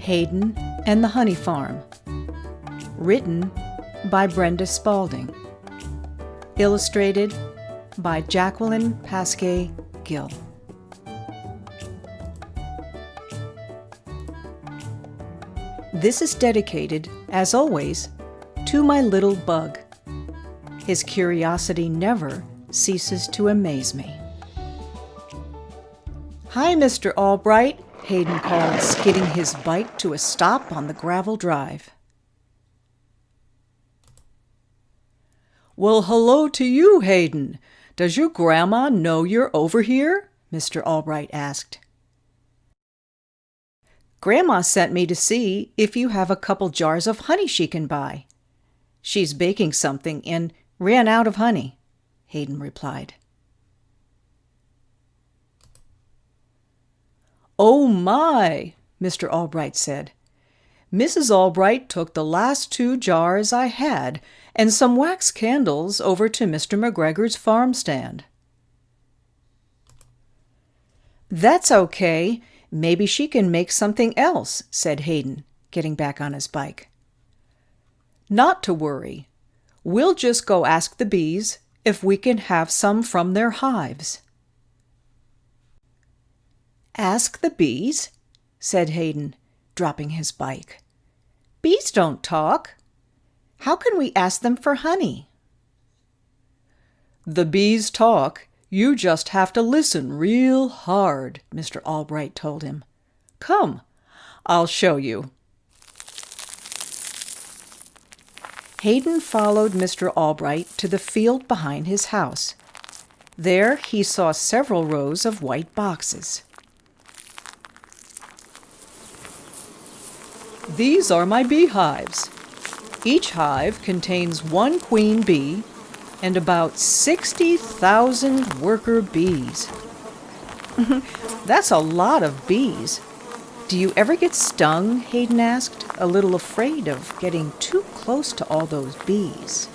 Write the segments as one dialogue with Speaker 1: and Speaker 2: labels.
Speaker 1: Hayden and the Honey Farm. Written by Brenda Spalding. Illustrated by Jacqueline Pasquet Gill. This is dedicated, as always, to my little bug. His curiosity never ceases to amaze me. "Hi, Mr. Albright," Hayden called, skidding his bike to a stop on the gravel drive.
Speaker 2: "Well, hello to you, Hayden. Does your grandma know you're over here?" Mr. Albright asked.
Speaker 1: "Grandma sent me to see if you have a couple jars of honey she can buy. She's baking something and ran out of honey," Hayden replied.
Speaker 2: "Oh my," Mr. Albright said. "Mrs. Albright took the last 2 jars I had and some wax candles over to Mr. McGregor's farm stand."
Speaker 1: "That's okay. Maybe she can make something else," said Hayden, getting back on his bike.
Speaker 2: "Not to worry. We'll just go ask the bees if we can have some from their hives."
Speaker 1: "Ask the bees?" said Hayden, dropping his bike. "Bees don't talk. How can we ask them for honey?"
Speaker 2: "The bees talk. You just have to listen real hard," Mr. Albright told him. "Come, I'll show you."
Speaker 1: Hayden followed Mr. Albright to the field behind his house. There he saw several rows of white boxes.
Speaker 2: "These are my beehives. Each hive contains 1 queen bee and about 60,000 worker bees."
Speaker 1: "That's a lot of bees. Do you ever get stung?" Hayden asked, a little afraid of getting too close to all those bees.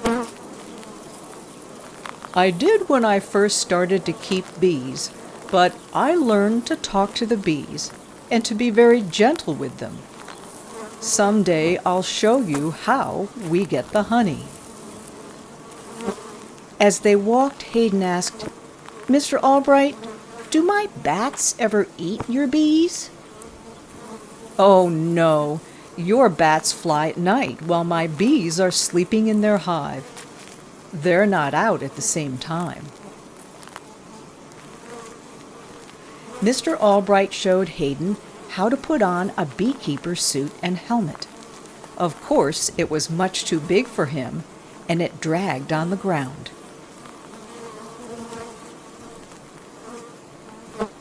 Speaker 2: "I did when I first started to keep bees, but I learned to talk to the bees and to be very gentle with them. Someday I'll show you how we get the honey."
Speaker 1: As they walked, Hayden asked, "Mr. Albright, do my bats ever eat your bees?"
Speaker 2: "Oh no, your bats fly at night while my bees are sleeping in their hive. They're not out at the same time."
Speaker 1: Mr. Albright showed Hayden how to put on a beekeeper suit and helmet. Of course, it was much too big for him, and it dragged on the ground.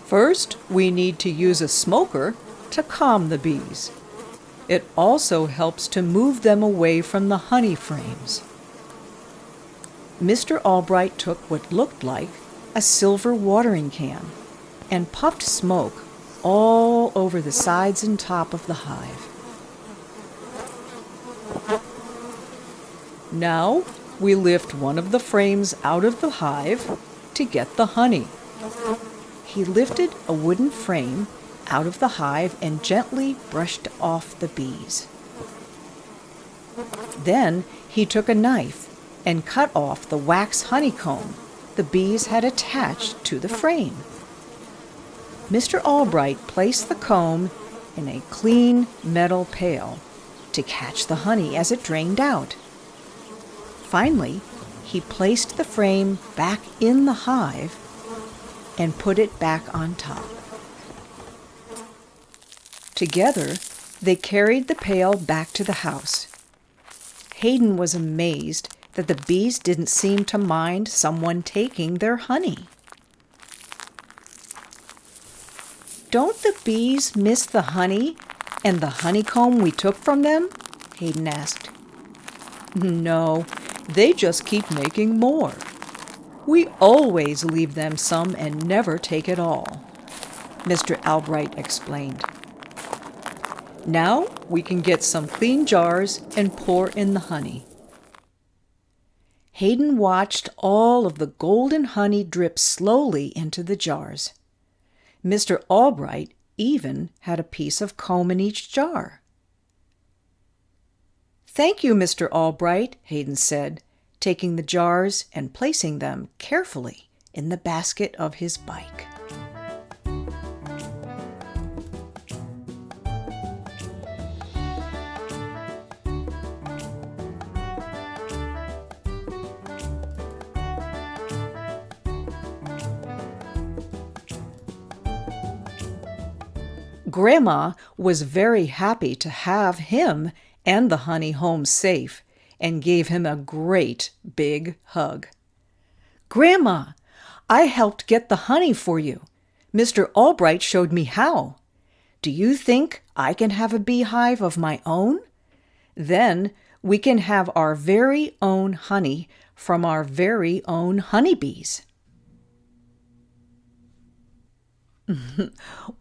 Speaker 2: "First, we need to use a smoker to calm the bees. It also helps to move them away from the honey frames."
Speaker 1: Mr. Albright took what looked like a silver watering can and puffed smoke all over the sides and top of the hive.
Speaker 2: "Now we lift one of the frames out of the hive to get the honey."
Speaker 1: He lifted a wooden frame out of the hive and gently brushed off the bees. Then he took a knife and cut off the wax honeycomb the bees had attached to the frame. Mr. Albright placed the comb in a clean metal pail to catch the honey as it drained out. Finally, he placed the frame back in the hive and put it back on top. Together, they carried the pail back to the house. Hayden was amazed that the bees didn't seem to mind someone taking their honey. "Don't the bees miss the honey and the honeycomb we took from them?" Hayden asked.
Speaker 2: "No, they just keep making more. We always leave them some and never take it all," Mr. Albright explained. "Now we can get some clean jars and pour in the honey."
Speaker 1: Hayden watched all of the golden honey drip slowly into the jars. Mr. Albright even had a piece of comb in each jar. Thank you, Mr. Albright, Hayden said, taking the jars and placing them carefully in the basket of his bike. Grandma was very happy to have him and the honey home safe and gave him a great big hug. Grandma, I helped get the honey for you. Mr. Albright showed me how. Do you think I can have a beehive of my own? Then we can have our very own honey from our very own honeybees.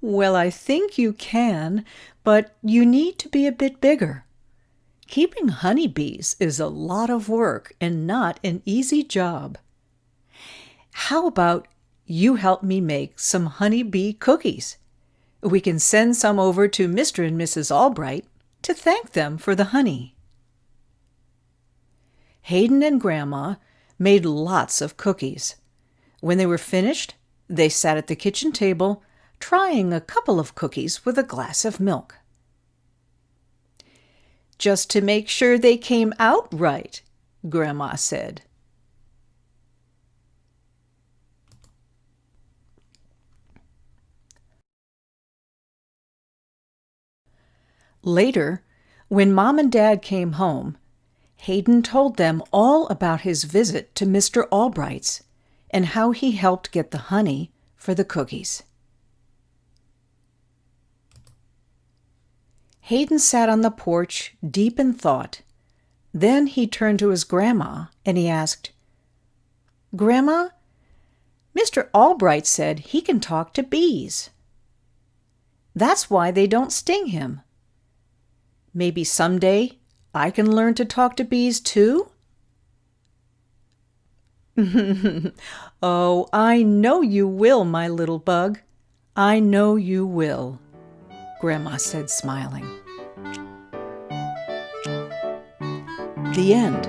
Speaker 1: Well, I think you can, but you need to be a bit bigger. Keeping honeybees is a lot of work and not an easy job. How about you help me make some honeybee cookies? We can send some over to Mr. and Mrs. Albright to thank them for the honey. Hayden and Grandma made lots of cookies. When they were finished, they sat at the kitchen table, trying a couple of cookies with a glass of milk. Just to make sure they came out right, Grandma said. Later, when Mom and Dad came home, Hayden told them all about his visit to Mr. Albright's and how he helped get the honey for the cookies. Hayden sat on the porch, deep in thought. Then he turned to his grandma and he asked, Grandma, Mr. Albright said he can talk to bees. That's why they don't sting him. Maybe someday I can learn to talk to bees too? Oh, I know you will, my little bug. I know you will, Grandma said, smiling. The end.